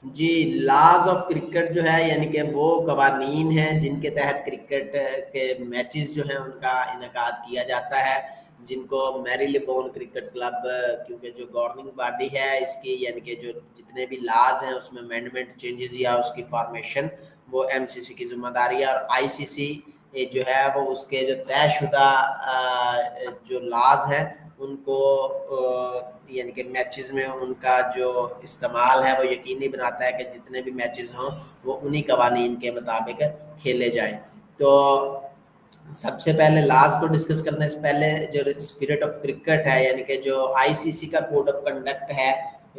G, laws of cricket جو ہے یعنی کہ وہ قوانین ہیں جن کے تحت کرکٹ کے میچز جو ہیں ان کا انعقاد کیا جاتا ہے، جن کو میری لیبون کرکٹ کلب، کیونکہ جو گورننگ باڈی ہے اس کی، یعنی کہ جو جتنے بھی لاز ہیں اس میں امینڈمنٹ چینجز یا اس کی فارمیشن وہ ایم سی سی کی ذمہ داری ہے، اور آئی سی سی جو ہے وہ اس کے جو طے شدہ جو لاز ہیں ان کو یعنی کہ میچز میں ان کا جو استعمال ہے وہ یقینی بناتا ہے کہ جتنے بھی میچز ہوں وہ انہی قوانین کے مطابق کھیلے جائیں۔ تو سب سے پہلے لاز کو ڈسکس کرنے سے پہلے جو اسپرٹ آف کرکٹ ہے، یعنی کہ جو آئی سی سی کا کوڈ آف کنڈکٹ ہے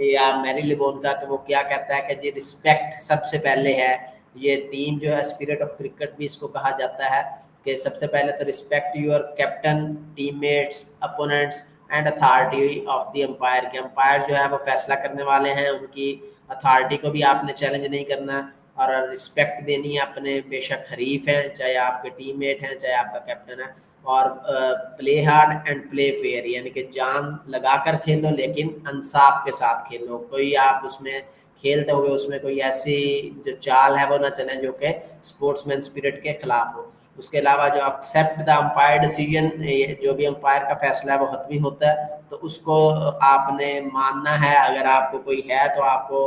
یا میری لیبون کا، تو وہ کیا کہتا ہے کہ جی رسپیکٹ سب سے پہلے ہے۔ یہ ٹیم جو ہے اسپرٹ آف کرکٹ بھی اس کو کہا جاتا ہے کہ سب سے پہلے تو respect your captain, team mates, opponents and authority of the umpire, کہ امپائر جو ہے وہ فیصلہ کرنے والے ہیں، ان کی اتھارٹی کو بھی آپ نے چیلنج نہیں کرنا، اور رسپیکٹ دینی ہے اپنے بے شک حریف ہیں، چاہے آپ کے ٹیم میٹ ہیں چاہے آپ کا کیپٹن ہے، اور پلے ہارڈ اینڈ پلے فیئر، یعنی کہ جان لگا کر کھیلو لیکن انصاف کے ساتھ کھیلو، کوئی آپ اس میں کھیلتے ہوئے اس میں کوئی ایسی جو چال ہے وہ نہ چلیں جو کہ اسپورٹس مین اسپرٹ کے خلاف ہو۔ اس کے علاوہ جو ایکسیپٹ دا امپائر ڈیسیجن، جو بھی امپائر کا فیصلہ ہے وہ حتمی ہوتا ہے تو اس کو آپ نے ماننا ہے، اگر آپ کو کوئی ہے تو آپ کو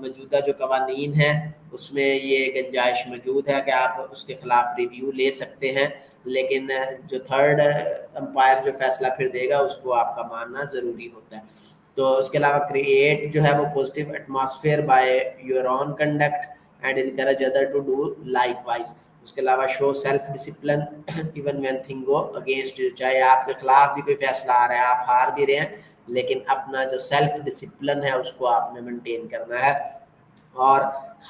موجودہ جو قوانین ہیں اس میں یہ گنجائش موجود ہے کہ آپ اس کے خلاف ریویو لے سکتے ہیں، لیکن جو تھرڈ امپائر جو فیصلہ پھر دے گا اس کو آپ کا ماننا ضروری ہوتا ہے۔ تو اس کے علاوہ کریٹ جو ہے وہ positive atmosphere by your own conduct and encourage other to do likewise. اس کے علاوہ show self discipline even when thing go against, چاہے آپ کے خلاف بھی کوئی فیصلہ آ رہا ہے، آپ ہار بھی رہے ہیں لیکن اپنا جو سیلف ڈسپلن ہے اس کو آپ نے مینٹین کرنا ہے، اور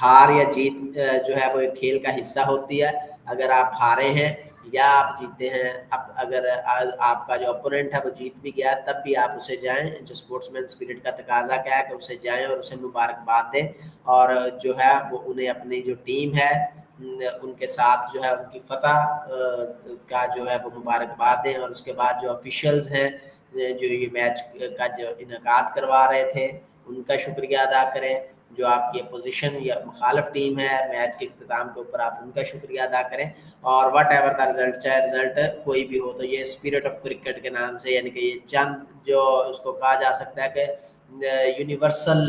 ہار یا جیت جو ہے وہ ایک کھیل کا حصہ ہوتی ہے۔ اگر آپ ہارے ہیں یا آپ جیتے ہیں، اب اگر آپ کا جو اپوننٹ ہے وہ جیت بھی گیا تب بھی آپ اسے جائیں، جو اسپورٹس مین اسپرٹ کا تقاضا کیا ہے کہ اسے جائیں اور اسے مبارکباد دیں، اور جو ہے وہ انہیں اپنی جو ٹیم ہے ان کے ساتھ جو ہے ان کی فتح کا جو ہے وہ مبارکباد دیں، اور اس کے بعد جو آفیشلز ہیں جو یہ میچ کا جو انعقاد کروا رہے تھے ان کا شکریہ ادا کریں، جو آپ کی اپوزیشن یا مخالف ٹیم ہے میچ کے اختتام کے اوپر آپ ان کا شکریہ ادا کریں، اور واٹ ایور دا رزلٹ، چاہے رزلٹ کوئی بھی ہو۔ تو یہ اسپرٹ آف کرکٹ کے نام سے، یعنی کہ یہ چند جو اس کو کہا جا سکتا ہے کہ یونیورسل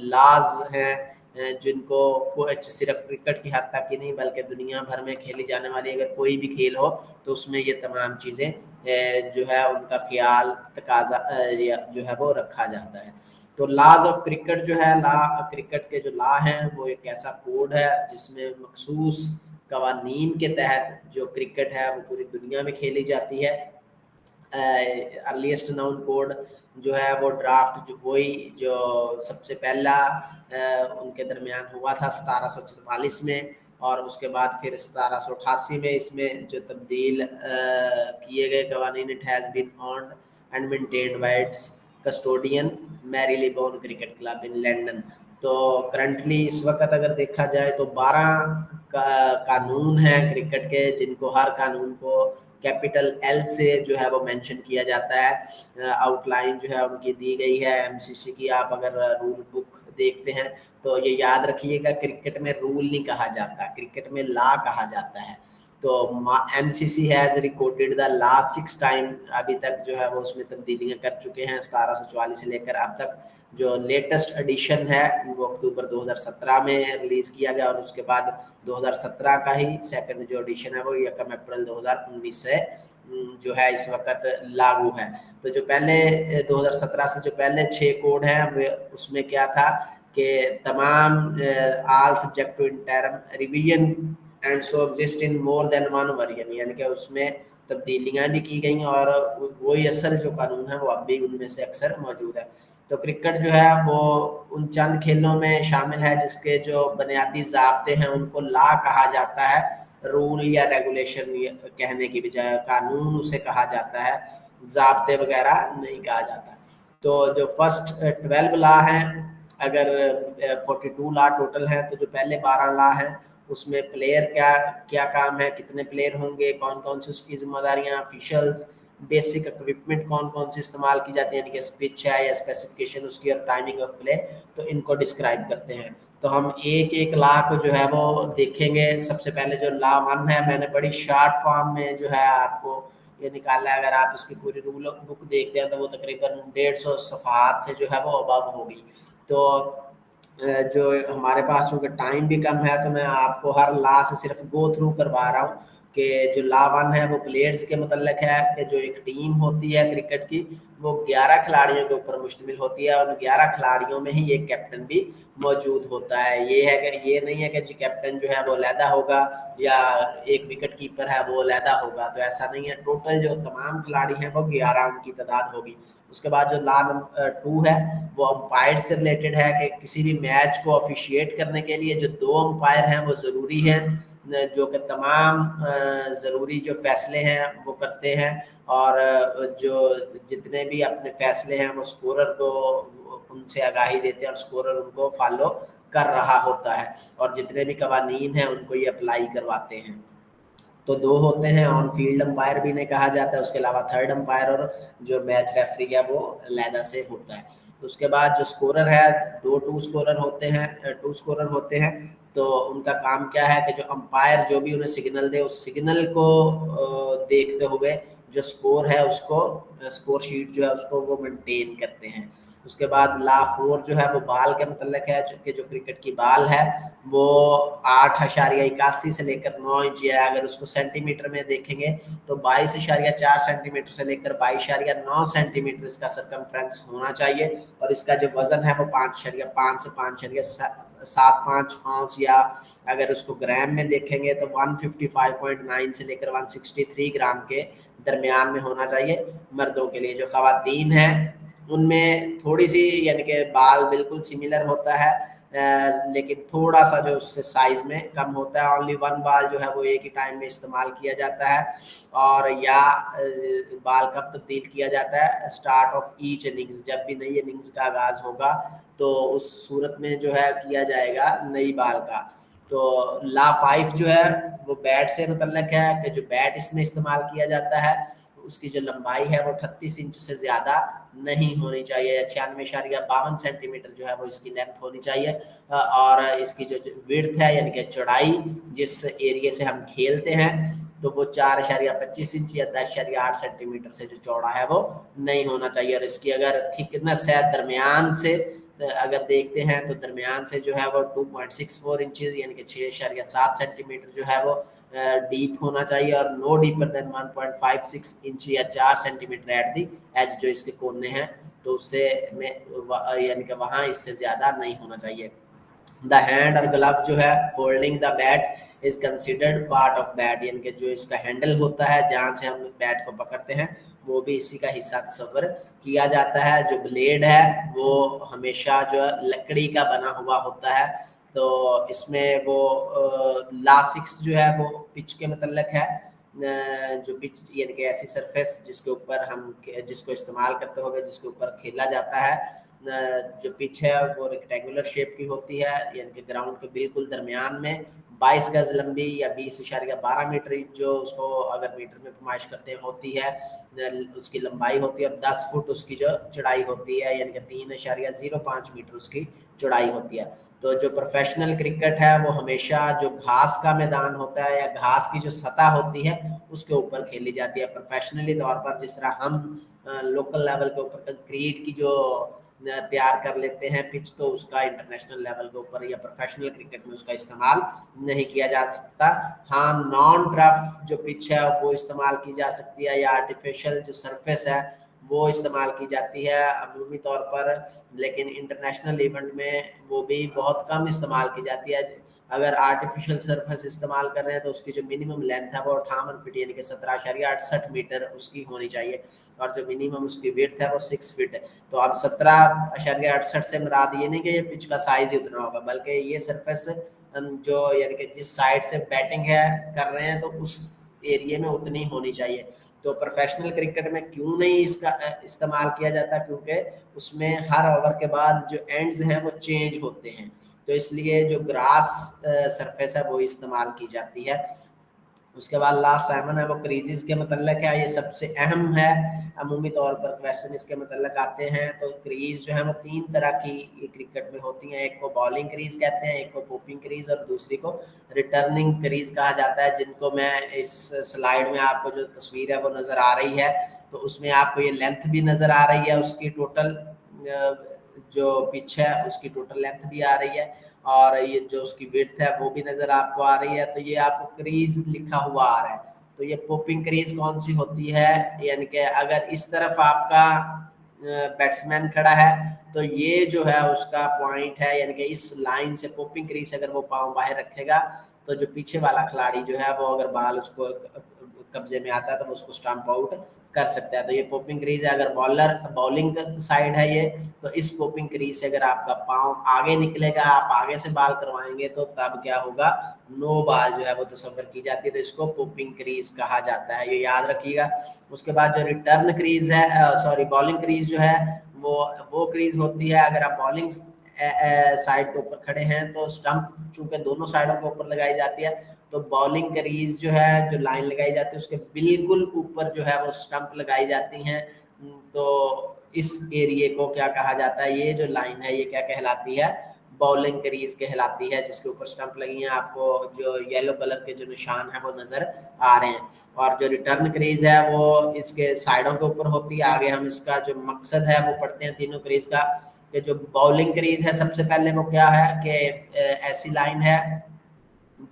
لاز ہیں جن کو صرف کرکٹ کی حد تک ہی نہیں بلکہ دنیا بھر میں کھیلی جانے والی اگر کوئی بھی کھیل ہو تو اس میں یہ تمام چیزیں جو ہے ان کا خیال تقاضا جو ہے وہ رکھا جاتا ہے۔ تو لاز آف کرکٹ جو ہے، لا کرکٹ کے جو لا ہیں وہ ایک ایسا کوڈ ہے جس میں مخصوص قوانین کے تحت جو کرکٹ ہے وہ پوری دنیا میں کھیلی جاتی ہے۔ ارلیسٹ ناؤن کوڈ جو ہے وہ ڈرافٹ جو وہی جو سب سے پہلا ان کے درمیان ہوا تھا 1744 میں، اور اس کے بعد پھر 1788 میں اس میں جو تبدیل کیے گئے قوانین، it has been owned and maintained by it's custodian میری لیبون کرکٹ کلب ان لنڈن۔ تو کرنٹلی اس وقت اگر دیکھا جائے تو 12 قانون ہیں کرکٹ کے، جن کو ہر قانون کو کیپٹل ایل سے جو ہے وہ مینشن کیا جاتا ہے، آؤٹ لائن جو ہے ان کی دی گئی ہے ایم سی سی کی۔ آپ اگر رول بک دیکھتے ہیں تو یہ یاد رکھیے گا کرکٹ میں رول نہیں کہا جاتا، کرکٹ میں لا کہا جاتا ہے۔ تو M C C has recorded the last 6 time, ابھی تک جو ہے وہ اس میں تبدیلیاں کر چکے ہیں 1744 سے لے کر اب تک۔ جو لیٹسٹ ایڈیشن ہے وہ اکتوبر 2017 میں ریلیز کیا گیا، اور اس کے بعد 2017 کا ہی سیکنڈ جو ایڈیشن ہے وہ 1 اپریل 2019 سے جو ہے اس وقت لاگو ہے۔ تو جو پہلے 2017 سے جو پہلے 6 کوڈ ہیں اس میں کیا تھا کہ تمام all subject to interim revision and so exist in more than one version, یعنی کہ اس میں تبدیلیاں بھی کی گئیں اور وہی اصل جو قانون ہے وہ اب بھی ان میں سے اکثر موجود ہے۔ تو کرکٹ جو ہے وہ ان چند کھیلوں میں شامل ہے جس کے جو بنیادی ضابطے ہیں ان کو لا کہا جاتا ہے، رول یا ریگولیشن کہنے کی بجائے قانون اسے کہا جاتا ہے، ضابطے وغیرہ نہیں کہا جاتا۔ تو جو فرسٹ 12 لا ہیں، اگر 42 لا ٹوٹل ہیں تو جو پہلے 12 لا ہیں اس میں پلیئر کیا کام ہے، کتنے پلیئر ہوں گے، کون کون سی اس کی ذمہ داریاں، آفیشلز، बेसिक इक्विपमेंट कौन कौन सी इस्तेमाल की जाती है, यानी कि पिच है या स्पेसिफिकेशन उसकी और टाइमिंग ऑफ प्ले, तो इनको डिस्क्राइब करते हैं। तो हम एक एक लॉ को जो है वो देखेंगे। सबसे पहले जो लॉ 1 है, मैंने बड़ी शॉर्ट फॉर्म में जो है आपको ये निकाला है। अगर आप इसकी पूरी रूल बुक देखते हैं तो वो तकरीबन 150 सफ़हात से जो है वो अबव होगी। तो जो हमारे पास चूँकि टाइम भी कम है, तो मैं आपको हर लॉ से सिर्फ गो थ्रू करवा रहा हूँ कि जो लॉ 1 है वो प्लेयर्स के मतलब है कि जो एक टीम होती है क्रिकेट की, वो 11 खिलाड़ियों के ऊपर मुश्तमिल होती है, और उन 11 खिलाड़ियों में ही एक कैप्टन भी मौजूद होता है। ये है कि ये नहीं है कि जी कैप्टन जो है वो अलहदा होगा या एक विकेट कीपर है वो अलहदा होगा, तो ऐसा नहीं है। टोटल जो तमाम खिलाड़ी हैं वो 11 उनकी तादाद होगी। उसके बाद जो लॉ नंबर 2 है वो अंपायर से रिलेटेड है कि किसी भी मैच को ऑफिशिएट करने के लिए जो 2 अंपायर हैं वो ज़रूरी हैं, जो कि तमाम ज़रूरी जो फैसले हैं वो करते हैं, और जो जितने भी अपने फैसले हैं वो स्कोरर को उनसे आगाही देते हैं, और स्कोरर उनको फॉलो कर रहा होता है, और जितने भी कवानीन हैं उनको ये अप्लाई करवाते हैं। तो 2 होते हैं, ऑन फील्ड अंपायर भी इन्हें कहा जाता है, उसके अलावा थर्ड अंपायर और जो मैच रेफरी है वो अलहदा से होता है। तो उसके बाद जो स्कोरर है, 2 टू स्कोरर होते हैं, 2 स्कोरर होते हैं। तो उनका काम क्या है कि जो अंपायर जो भी उन्हें सिग्नल दे, उस सिग्नल को देखते हुए जो स्कोर है उसको, स्कोर शीट जो है उसको वो मेंटेन करते हैं। उसके बाद लॉ 4 जो है वो बाल के मतलब है, कि जो क्रिकेट की बाल है वो 8.81 से लेकर 9 इंच है। अगर उसको सेंटीमीटर में देखेंगे तो 22.4 सेंटीमीटर से लेकर 22.9 सेंटीमीटर इसका सरकमफ्रेंस होना चाहिए, और इसका जो वजन है वो 5.5 से 5.75 औंस, या अगर उसको ग्राम में देखेंगे तो 155.9 से लेकर 163 ग्राम के दरमियान में होना चाहिए मर्दों के लिए। जो खवातीन हैं उनमें थोड़ी सी यानी कि बाल बिल्कुल सिमिलर होता है, लेकिन थोड़ा सा जो उससे साइज में कम होता है। ओनली 1 बाल जो है वो एक ही टाइम में इस्तेमाल किया जाता है, और या बाल कब तब्दील किया जाता है, स्टार्ट ऑफ ईच इनिंग्स, जब भी नई इनिंग्स का आगाज होगा तो उस सूरत में जो है किया जाएगा नई बाल का। तो लॉ 5 जो है वो बैट से मुतल्लक है कि जो बैट इसमें इस्तेमाल किया जाता है उसकी जो लंबाई है वो 38 इंच से ज़्यादा नहीं होनी चाहिए। 96.52 सेंटीमीटर जो है वो इसकी लेंथ होनी चाहिए, और इसकी जो विड्थ है यानी कि चौड़ाई जिस एरिया से हम खेलते हैं तो वो 4.25 इंच या 10.8 सेंटीमीटर से जो चौड़ा है वो नहीं होना चाहिए। और इसकी अगर थिकनेस है दरमियान से अगर देखते हैं तो दरमियान से जो है वो 2.64 इंचेस यानी कि 6.7 सेंटीमीटर जो है वो डीप होना चाहिए, और नो डीपर देन 1.56 इंच या 4 सेंटीमीटर एट दी एज, जो इसके कोने हैं तो उससे में यानी कि वहाँ इससे ज़्यादा नहीं होना चाहिए। द हैंड और ग्लव जो है holding the bat is considered part of bat, यानी कि जो इसका हैंडल होता है जहाँ से हम बैट को पकड़ते हैं वो भी इसी का हिस्सा तस्वर किया जाता है। जो ब्लेड है वो हमेशा जो लकड़ी का बना हुआ होता है। तो इसमें वो लासिक्स जो है वो पिच के मतलब है, जो पिच यानी कि ऐसी सरफेस जिसके ऊपर हम जिसको इस्तेमाल करते हुए जिसके ऊपर खेला जाता है, जो पिच है वो रेक्टेंगुलर शेप की होती है, यानी कि ग्राउंड के बिल्कुल दरमियान में 22 गज लंबी या 20.12 मीटर जो उसको अगर मीटर में फरमाइश करते हैं होती है, उसकी लंबाई होती है, और 10 फुट उसकी जो चौड़ाई होती है, यानी कि 3.05 मीटर उसकी चौड़ाई होती है। तो जो प्रोफेशनल क्रिकेट है वो हमेशा जो घास का मैदान होता है या घास की जो सतह होती है उसके ऊपर खेली जाती है। प्रोफेशनली तौर पर जिस तरह हम लोकल लेवल के ऊपर कंक्रीट की जो तैयार कर लेते हैं पिच, तो उसका इंटरनेशनल लेवल के ऊपर या प्रोफेशनल क्रिकेट में उसका इस्तेमाल नहीं किया जा सकता। हाँ, नॉन टर्फ जो पिच है वो इस्तेमाल की जा सकती है, या आर्टिफिशियल जो सरफेस है वो इस्तेमाल की जाती है अमूमी तौर पर, लेकिन इंटरनेशनल इवेंट में वो भी बहुत कम इस्तेमाल की जाती है। अगर आर्टिफिशियल सरफेस इस्तेमाल कर रहे हैं तो उसकी जो मिनिमम लेंथ है वो 58 फीट यानी कि 17.68 मीटर उसकी होनी चाहिए, और जो मिनिमम उसकी विड्थ है वो 6 फीट है। तो अब 17.68 से मुराद ये नहीं कि ये पिच का साइज ही उतना होगा, बल्कि ये सरफेस जो यानी कि जिस साइड से बैटिंग है कर रहे हैं तो उस एरिया में उतनी होनी चाहिए। तो प्रोफेशनल क्रिकेट में क्यों नहीं इसका इस्तेमाल किया जाता, क्योंकि उसमें हर ओवर के बाद जो एंड्स हैं वो चेंज होते हैं, तो इसलिए जो ग्रास सरफेस है वो इस्तेमाल की जाती है। उसके बाद लास्ट 7 है वो क्रीजेस के मतलब है, ये सबसे अहम है। अमूमी तौर पर क्वेश्चन इसके मतलब आते हैं। तो क्रीज जो है वो 3 तरह की क्रिकेट में होती हैं, एक को बॉलिंग क्रीज कहते हैं, एक को पोपिंग क्रीज और दूसरी को रिटर्निंग क्रीज कहा जाता है, जिनको मैं इस स्लाइड में आपको जो तस्वीर है वो नज़र आ रही है, तो उसमें आपको ये लेंथ भी नज़र आ रही है, उसकी टोटल जो पिच है उसकी टोटल लेंथ भी आ रही है, और ये जो उसकी विड्थ है वो भी नज़र आपको आ रही है। तो ये आपको क्रीज लिखा हुआ आ रहा है। तो ये पोपिंग क्रीज कौन सी होती है, यानी कि अगर इस तरफ आपका बैट्समैन खड़ा है तो ये जो है उसका पॉइंट है, यानी कि इस लाइन से पोपिंग क्रीज से अगर वो पाँव बाहर रखेगा तो जो पीछे वाला खिलाड़ी जो है वो अगर बाल उसको कब्जे में आता है तो वो उसको स्टंप आउट कर सकता है। तो ये पोपिंग क्रीज है। अगर बॉलिंग साइड है ये, तो इस पोपिंग क्रीज से अगर आपका पाँव आगे निकलेगा, आप आगे से बाल करवाएंगे, तो तब क्या होगा, नो बाल जो है वो तस्वर की जाती है। तो इसको पोपिंग क्रीज कहा जाता है, ये याद रखिएगा। उसके बाद जो रिटर्न क्रीज है, सॉरी बॉलिंग क्रीज जो है वो क्रीज होती है अगर आप बॉलिंग साइड के ऊपर खड़े हैं तो स्टंप चूंकि दोनों साइडों के ऊपर लगाई जाती है, तो बॉलिंग क्रीज जो है जो लाइन लगाई जाती है उसके बिल्कुल ऊपर जो है वो स्टंप लगाई जाती हैं। तो इस एरिए को क्या कहा जाता है, ये जो लाइन है ये क्या कहलाती है, बॉलिंग क्रीज कहलाती है, जिसके ऊपर स्टंप लगी है। आपको जो येलो कलर के जो निशान है वो नजर आ रहे हैं। और जो रिटर्न क्रीज है वो इसके साइडों के ऊपर होती है। आगे हम इसका जो मकसद है वो पढ़ते हैं तीनों क्रीज का, कि जो बॉलिंग क्रीज है सबसे पहले वो क्या है कि ऐसी लाइन है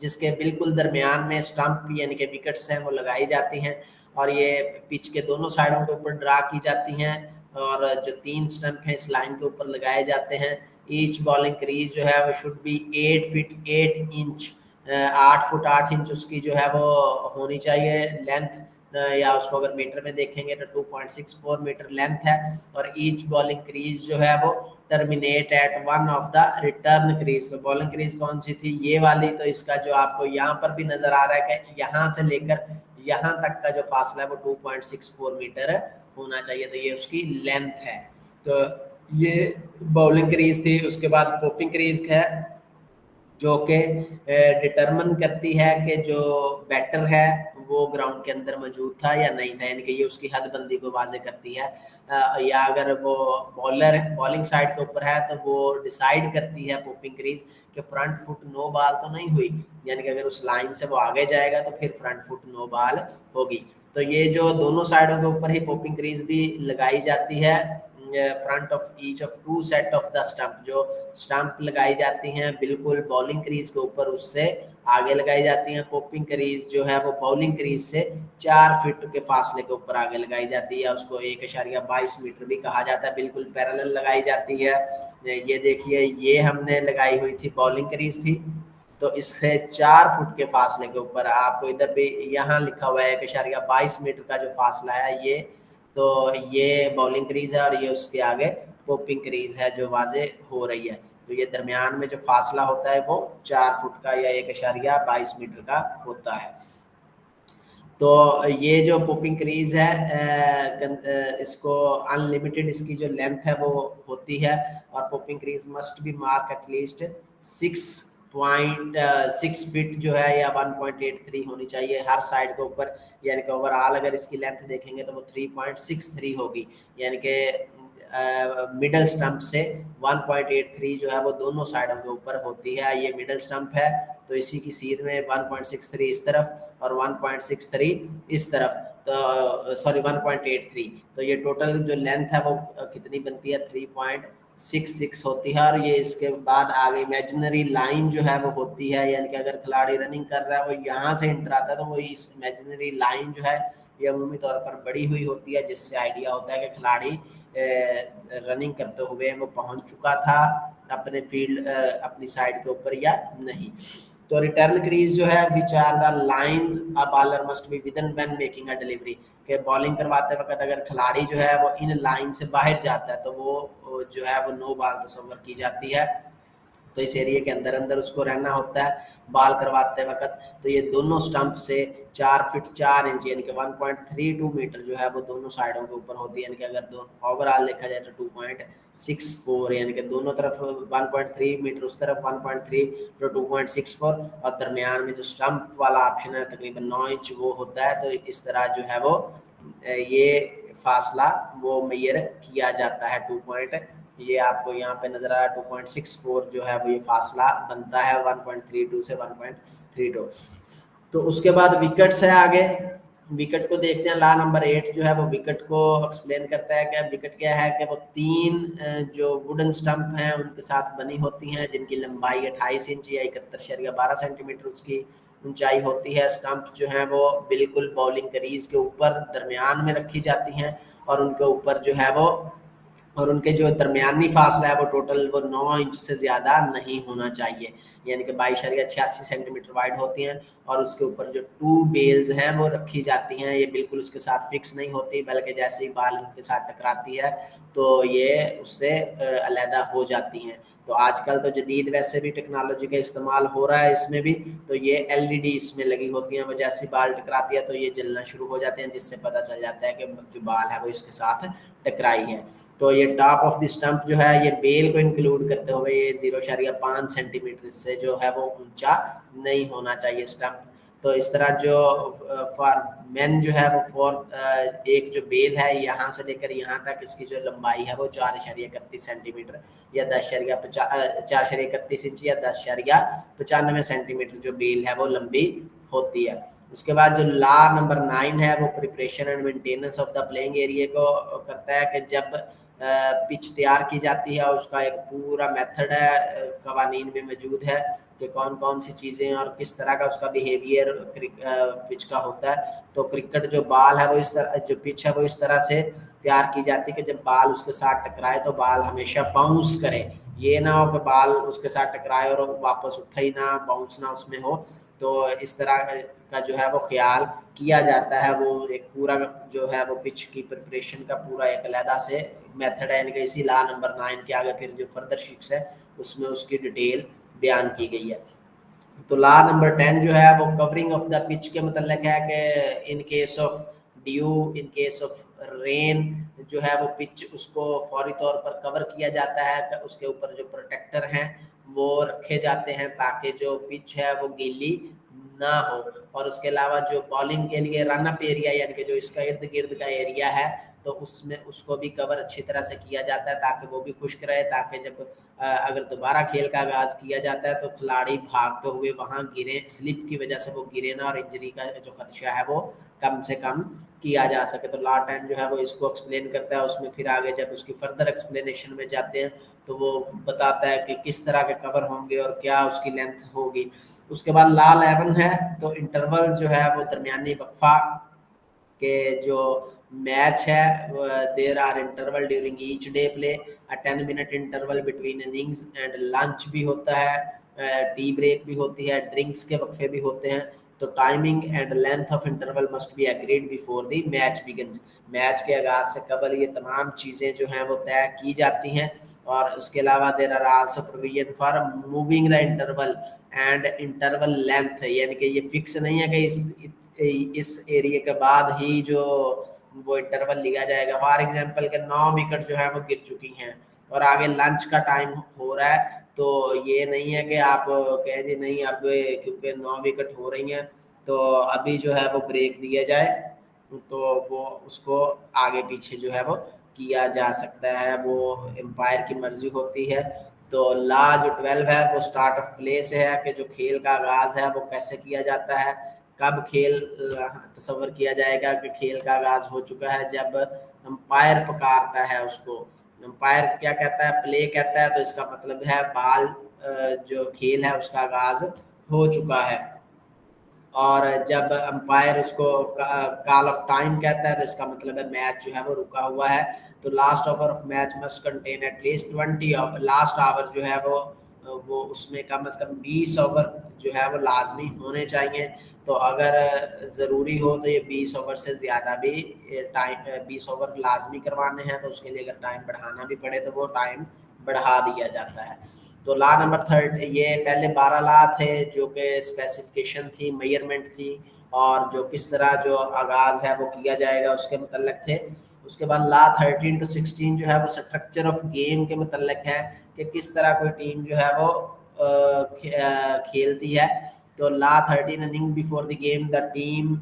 जिसके बिल्कुल दरमियान में स्टंप यानी कि विकेट्स हैं वो लगाई जाती हैं, और ये पिच के दोनों साइडों के ऊपर ड्रा की जाती हैं, और जो 3 स्टंप हैं इस लाइन के ऊपर लगाए जाते हैं। ईच बॉलिंग क्रीज जो है वो should be 8 feet 8 inch, 8 foot 8 inch उसकी जो है वो होनी चाहिए लेंथ, या उसको अगर मीटर में देखेंगे तो 2.64 मीटर लेंथ है। और ईच बॉलिंग क्रीज जो है वो terminate at one of the return crease. तो बॉलिंग क्रीज कौन सी थी, ये वाली। तो इसका जो आपको यहाँ पर भी नजर आ रहा है कि यहाँ से लेकर यहाँ तक का जो फासला है वो 2.64 मीटर होना चाहिए, तो ये उसकी लेंथ है। तो ये बॉलिंग क्रीज थी। उसके बाद पोपिंग क्रीज है जो कि डिटरमिन करती है कि जो बैटर है वो ग्राउंड के अंदर मौजूद था या नहीं था, यानी कि ये उसकी हदबंदी को वाजे करती है। या अगर वो बॉलिंग साइड के ऊपर है तो वो डिसाइड करती है पोपिंग क्रीज कि फ्रंट फुट नो बाल तो नहीं हुई, यानी कि अगर उस लाइन से वो आगे जाएगा तो फिर फ्रंट फुट नो बाल होगी। तो ये जो दोनों साइडों के ऊपर ही पोपिंग क्रीज भी लगाई जाती है, front of each of 2 set of the stump, जो स्टंप लगाई जाती हैं बिल्कुल बॉलिंग क्रीज के ऊपर उससे आगे लगाई जाती हैं। पोपिंग क्रीज जो है वो बॉलिंग क्रीज से 4 फीट के फासले के ऊपर आगे लगाई जाती है, उसको 1.22 मीटर भी कहा जाता है, बिल्कुल पैरेलल लगाई जाती है। ये देखिए, ये हमने लगाई हुई थी बॉलिंग क्रीज थी, तो इससे 4 फुट के फासले के ऊपर आपको इधर भी यहाँ लिखा हुआ है 1.22 मीटर का जो फासला है ये, तो ये बॉलिंग क्रीज है, और ये उसके आगे पोपिंग क्रीज है जो वाजे हो रही है। तो ये दरमियान में जो फासला होता है वो 4 फुट का या 1.22 मीटर का होता है। तो ये जो पोपिंग क्रीज है इसको अनलिमिटेड इसकी जो लेंथ है वो होती है, और popping crease must be mark at least 6.6 feet जो है या 1.83 होनी चाहिए हर साइड के ऊपर, यानी कि ओवरऑल अगर इसकी लेंथ देखेंगे तो वो 3.63 होगी, यानी कि मिडल स्टंप से 1.83 जो है वो दोनों साइडों के ऊपर होती है। ये मिडल स्टंप है तो इसी की सीध में 1.63 इस तरफ और 1.63 इस तरफ, तो सॉरी 1.83, तो ये टोटल जो लेंथ है वो कितनी बनती है, 3.66 होती है। और ये इसके बाद आगे इमेजिनरी लाइन जो है वो होती है, यानी कि अगर खिलाड़ी रनिंग कर रहा है वो यहाँ से इंटर आता है तो वो इस इमेजिनरी लाइन जो है ये अमूमी तौर पर बड़ी हुई होती है, जिससे आइडिया होता है कि खिलाड़ी रनिंग करते हुए वो पहुंच चुका था अपने फील्ड अपनी साइड के ऊपर या नहीं। तो रिटर्न क्रीज जो है which are the lines a bowler must be within when making a delivery, के बॉलिंग करवाते वक्त अगर खिलाड़ी जो है वो इन लाइन से बाहर जाता है तो वो जो है वो नो बॉल तस्वर की जाती है। तो इस एरिया के अंदर अंदर उसको रहना होता है बॉल करवाते वक्त। तो ये दोनों स्टंप से 4 फीट 4 इंच यानी कि 1.32 मीटर जो है वो दोनों साइडों के ऊपर होती है, यानी कि अगर दोनों ओवरऑल देखा जाए तो 2.64, यानी कि दोनों तरफ 1.3 मीटर, उस तरफ 1.3 तो 2.64, और दरमियान में जो स्टंप वाला ऑप्शन है तकरीबन 9 इंच वो होता है। तो इस तरह जो है वो ये फासला वो मेजर किया जाता है 2 पॉइंट, ये आपको यहाँ पे नजर आ रहा है 2.64 जो है वो ये फासला बनता है 1.32 से 1.32। तो उसके बाद विकेट्स है आगे, विकेट को देखते हैं। लॉ नंबर 8 जो है वो विकेट को एक्सप्लेन करता है कि विकेट क्या है कि वो 3 जो वुडन स्टंप हैं उनके साथ बनी होती हैं, जिनकी लंबाई 28 इंच या 71.12 सेंटीमीटर उसकी ऊंचाई होती है। स्टंप जो है वो बिल्कुल बॉलिंग क्रीज के ऊपर दरमियान में रखी जाती हैं, और उनके ऊपर जो है वो, और उनके जो दरमियानी फासला है वो टोटल वो 9 इंच से ज़्यादा नहीं होना चाहिए, यानी कि 22.86 सेंटीमीटर वाइड होती हैं। और उसके ऊपर जो 2 बेल्स हैं वो रखी जाती हैं, ये बिल्कुल उसके साथ फिक्स नहीं होती, बल्कि जैसे ही बाल उनके साथ टकराती है तो ये उससे अलहदा हो जाती हैं। तो आजकल तो जदीद वैसे भी टेक्नोलॉजी का इस्तेमाल हो रहा है इसमें भी, तो ये एलईडी इसमें लगी होती हैं, वो जैसे बाल टकराती है तो ये जलना शुरू हो जाते हैं, जिससे पता चल जाता है कि जो बाल है वो इसके साथ टकराई है। तो ये टॉप ऑफ द स्टंप जो है ये बेल को इंक्लूड करते हुए ये 0.5 सेंटीमीटर से जो है वो ऊंचा नहीं होना चाहिए स्टंप। तो इस तरह जो फॉर मेन जो है वो एक जो बेल है यहाँ से लेकर यहाँ तक इसकी जो लंबाई है वो 4.31 सेंटीमीटर या 4.31 इंच या 10.95 सेंटीमीटर जो बेल है वो लंबी होती है। उसके बाद जो लॉ नंबर 9 है वो preparation and maintenance of the playing area को करता है कि जब पिच तैयार की जाती है उसका एक पूरा मेथड है कवानीन में मौजूद है कि कौन कौन सी चीज़ें और किस तरह का उसका बिहेवियर पिच का होता है। तो क्रिकेट जो बाल है वो इस तरह, जो पिच है वो इस तरह से तैयार की जाती है कि जब बाल उसके साथ टकराए तो बाल हमेशा बाउंस करे, ये ना हो कि बाल उसके साथ टकराए और वापस उठे ही ना, बाउंस ना उसमें हो। तो इस तरह का जो है वो ख्याल किया जाता है। वो एक पूरा जो है वो पिच की प्रिपरेशन का पूरा एक अलहदा से मेथड है, यानी कि इसी लॉ नंबर 9 के आगे फिर जो फर्दर शीट्स है उसमें उसकी डिटेल बयान की गई है। तो लॉ नंबर 10 जो है वो कवरिंग ऑफ द पिच के मतलब है कि in case of due, in case of rain जो है वो पिच उसको फौरी तौर पर कवर किया जाता है, उसके ऊपर जो प्रोटेक्टर हैं वो रखे जाते हैं ताकि जो पिच है वो गीली ना हो। और उसके अलावा जो बॉलिंग के लिए रन अप एरिया यानी कि जो इसका इर्द गिर्द का एरिया है तो उसमें उसको भी कवर अच्छी तरह से किया जाता है ताकि वो भी खुश्क रहे, ताकि जब अगर दोबारा खेल का आगाज किया जाता है तो खिलाड़ी भागते हुए वहां गिरे, स्लिप की वजह से वो गिरे ना और इंजरी का जो खदशा है वो कम से कम किया जा सके। तो लॉ 10 जो है वो इसको एक्सप्लेन करता है। उसमें फिर आगे जब उसकी फर्दर एक्सप्लेनेशन में जाते हैं तो वो बताता है कि किस तरह के कवर होंगे और क्या उसकी लेंथ होगी। उसके बाद लॉ 11 है तो इंटरवल जो है वो दरमियानी वक्फा के जो मैच है, there R interval during each day play, 10 minute interval between innings and lunch भी होता है, टी ब्रेक भी होती है, ड्रिंक्स के वक्फे भी होते हैं। तो timing and length of interval must be agreed before the match begins, match के आगाज से कबल ये तमाम चीज़ें जो हैं वो तय की जाती हैं। और उसके अलावा there are also provision for moving the interval and interval length, यानी कि ये फिक्स नहीं है कि इस एरिया के बाद ही जो वो इंटरवल लिया जाएगा। फॉर एग्जांपल के 9 विकेट जो है वो गिर चुकी हैं और आगे लंच का टाइम हो रहा है, तो ये नहीं है कि आप कह जी नहीं अब क्योंकि 9 विकेट हो रही हैं तो अभी जो है वो ब्रेक दिया जाए, तो वो उसको आगे पीछे जो है वो किया जा सकता है, वो एम्पायर की मर्जी होती है। तो लॉ जो 12 है वो स्टार्ट ऑफ प्ले से है कि जो खेल का आगाज है वो कैसे किया जाता है, कब खेल तस्वर किया जाएगा कि खेल का आगाज हो चुका है, जब अंपायर पुकारता है उसको। अंपायर क्या कहता है, प्ले कहता है, तो इसका मतलब है बाल जो खेल है उसका आगाज हो चुका है। और जब अंपायर उसको कॉल ऑफ टाइम कहता है तो इसका मतलब है मैच जो है वो रुका हुआ है। तो last over of match must contain at least 20 over, last over जो है वो उसमें कम से कम 20 ओवर जो है वो लाजमी होने चाहिए। तो अगर ज़रूरी हो तो ये 20 ओवर से ज़्यादा भी टाइम 20 ओवर लाजमी करवाने हैं, तो उसके लिए अगर टाइम बढ़ाना भी पड़े तो वो टाइम बढ़ा दिया जाता है। تو لا نمبر 3 یہ پہلے 12 لا تھے جو کہ اسپیسیفکیشن تھی، میئرمنٹ تھی، اور جو کس طرح جو آغاز ہے وہ کیا جائے گا اس کے متعلق تھے۔ اس کے بعد لا 13 to 16 جو ہے وہ اسٹرکچر آف گیم کے متعلق ہے کہ کس طرح کوئی ٹیم جو ہے وہ کھیلتی ہے۔ تو لا 13 inning before the game the team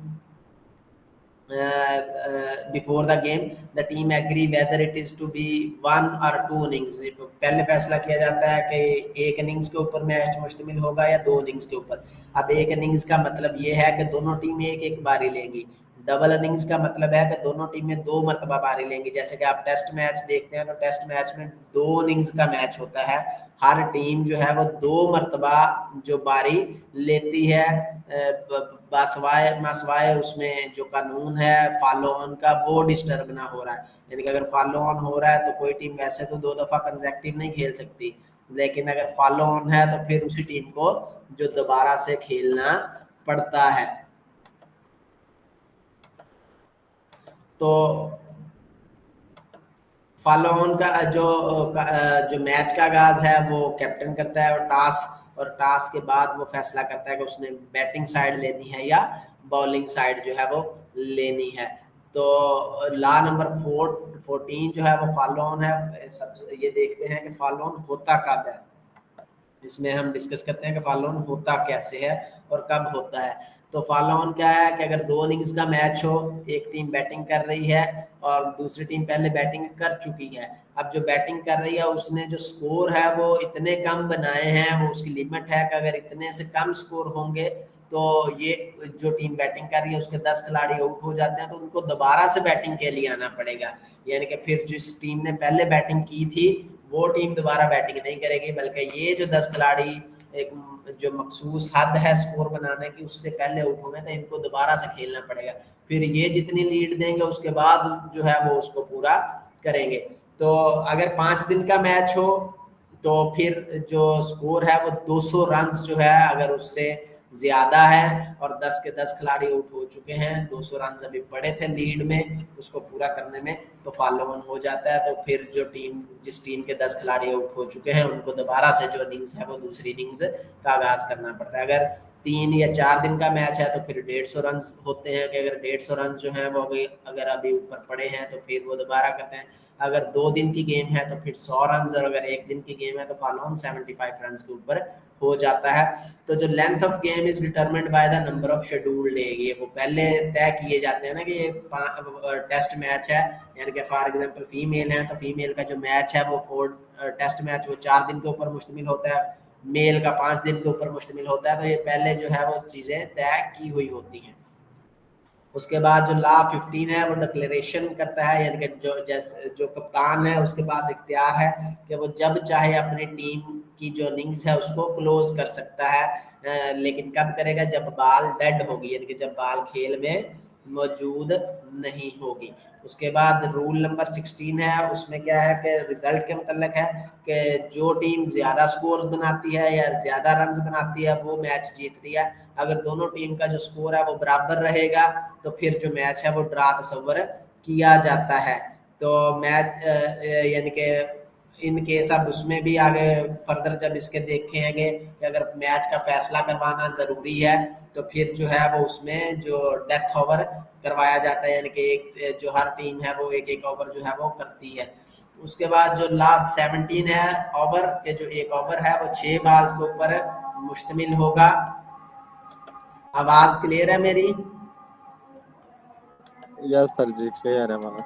before the game the team agree whether it is to be 1 or 2 innings۔ پہلے فیصلہ کیا جاتا ہے کہ ایک اننگز کے اوپر میچ مشتمل ہوگا یا 2 اننگز کے اوپر۔ اب ایک اننگز کا مطلب یہ ہے کہ دونوں ٹیمیں ایک ایک باری لیں گی، ڈبل اننگز کا مطلب ہے کہ دونوں ٹیمیں 2 مرتبہ باری لیں گی۔ جیسے کہ آپ ٹیسٹ میچ دیکھتے ہیں تو ٹیسٹ میچ میں 2 اننگز کا میچ ہوتا ہے، ہر ٹیم جو ہے وہ 2 مرتبہ جو باری لیتی ہے، مسوائے اس میں جو قانون ہے فالو آن کا وہ ڈسٹرب نہ ہو رہا ہے، یعنی کہ اگر فالو آن ہو رہا ہے تو کوئی ٹیم ویسے تو 2 دفعہ کنزیکٹیو نہیں کھیل سکتی، لیکن اگر فالو آن ہے تو پھر اسی ٹیم کو جو دوبارہ سے کھیلنا پڑتا ہے۔ تو فالو آن کا جو میچ کا آغاز ہے وہ کیپٹن کرتا ہے، اور ٹاس کے بعد وہ فیصلہ کرتا ہے کہ اس نے بیٹنگ سائیڈ لینی ہے یا بالنگ سائیڈ جو ہے وہ لینی ہے۔ تو لا نمبر 14 جو ہے وہ فالو آن ہے۔ یہ دیکھتے ہیں کہ فالو آن ہوتا کب ہے، اس میں ہم ڈسکس کرتے ہیں کہ فالو آن ہوتا کیسے ہے اور کب ہوتا ہے۔ تو فالو آن کیا ہے کہ اگر 2 اننگز کا میچ ہو، ایک ٹیم بیٹنگ کر رہی ہے اور دوسری ٹیم پہلے بیٹنگ کر چکی ہے، اب جو بیٹنگ کر رہی ہے اس نے جو سکور ہے وہ اتنے کم بنائے ہیں، وہ اس کی لیمٹ ہے کہ اگر اتنے سے کم سکور ہوں گے تو یہ جو ٹیم بیٹنگ کر رہی ہے اس کے 10 کھلاڑی آؤٹ ہو جاتے ہیں تو ان کو دوبارہ سے بیٹنگ کے لیے آنا پڑے گا، یعنی کہ پھر جس ٹیم نے پہلے بیٹنگ کی تھی وہ ٹیم دوبارہ بیٹنگ نہیں کرے گی، بلکہ یہ جو 10 کھلاڑی ایک جو مخصوص حد ہے سکور بنانے کی اس سے پہلے آؤٹ ہوئے تو ان کو دوبارہ سے کھیلنا پڑے گا، پھر یہ جتنی لیڈ دیں گے اس کے بعد جو ہے وہ اس کو پورا کریں گے۔ تو اگر 5 دن کا میچ ہو تو پھر جو سکور ہے وہ 200 رنز جو ہے اگر اس سے زیادہ ہے اور 10 کے 10 کھلاڑی آؤٹ ہو چکے ہیں، 200 رنز ابھی پڑے تھے لیڈ میں، اس کو پورا کرنے میں تو فالو آن ہو جاتا ہے۔ تو پھر جو ٹیم جس ٹیم کے 10 کھلاڑی آؤٹ ہو چکے ہیں ان کو دوبارہ سے جو اننگز ہے وہ دوسری اننگز کا آغاز کرنا پڑتا ہے۔ اگر 3 یا 4 دن کا میچ ہے تو پھر 150 رنز ہوتے ہیں کہ اگر 150 رنز جو ہیں وہ اگر ابھی اوپر پڑے ہیں تو پھر وہ دوبارہ کرتے ہیں، اگر 2 دن کی گیم ہے تو پھر 100 رنز، اور اگر 1 دن کی گیم ہے تو فالو آن 75 رنز کے اوپر ہو جاتا ہے۔ تو جو length of game is determined by the number of schedule day, یہ وہ پہلے طے کیے جاتے ہیں نا کہ یہ ٹیسٹ میچ ہے، یعنی کہ فار ایگزامپل فیمیل ہے تو فیمیل کا جو میچ ہے وہ ٹیسٹ میچ وہ 4 دن کے اوپر مشتمل ہوتا ہے، میل کا 5 دن کے اوپر مشتمل ہوتا ہے، تو یہ پہلے جو ہے وہ چیزیں طے کی ہوئی ہوتی ہیں۔ اس کے بعد جو لا 15 ہے وہ ڈکلیریشن کرتا ہے، یعنی کہ جو کپتان ہے اس کے پاس اختیار ہے کہ وہ جب چاہے اپنی ٹیم کی جو اننگز ہے اس کو کلوز کر سکتا ہے، لیکن کب کرے گا؟ جب بال ڈیڈ ہوگی، یعنی کہ جب بال کھیل میں موجود نہیں ہوگی۔ اس کے بعد رول نمبر 16 ہے، اس میں کیا ہے کہ رزلٹ کے متعلق ہے کہ جو ٹیم زیادہ سکورز بناتی ہے یا زیادہ رنز بناتی ہے وہ میچ جیتتی ہے، اگر دونوں ٹیم کا جو سکور ہے وہ برابر رہے گا تو پھر جو میچ ہے وہ ڈرا تصور کیا جاتا ہے۔ تو میچ یعنی کہ ان کیس اب اس میں بھی آگے فردر جب اس کے دیکھیں گے کہ اگر میچ کا فیصلہ کروانا ضروری ہے تو پھر جو ہے وہ اس میں جو ڈیتھ اوور کروایا جاتا ہے، یعنی کہ ایک جو ہر ٹیم ہے وہ ایک اوور جو ہے وہ کرتی ہے۔ اس کے بعد جو لاسٹ 17 ہے اوور کے جو ایک اوور ہے وہ 6 بالز کے اوپر مشتمل ہوگا۔ آواز کلیئر ہے میری؟ یس سر جی، کلیئر ہے ہمارا۔